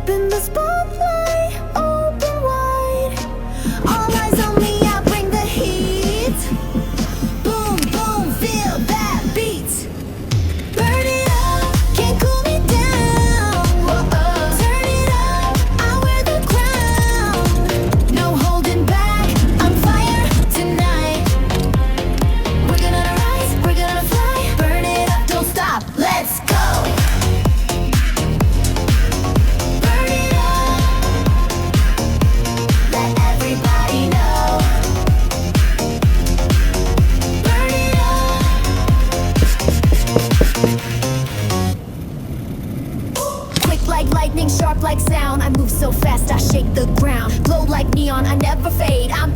up in the spotlight, open wide. All eyes on me, I bring the heat. Boom, boom, feel that beat. Burn it up, can't cool me down. Whoa, turn it up, I wear the crown. No holding back, I'm fire tonight. We're gonna rise, we're gonna fly. Burn it up, don't stop, let's go. Burn it up, let everybody know. Burn it up. Quick like lightning, sharp like sound. I move so fast, I shake the ground. Glow like neon, I never fade. I'm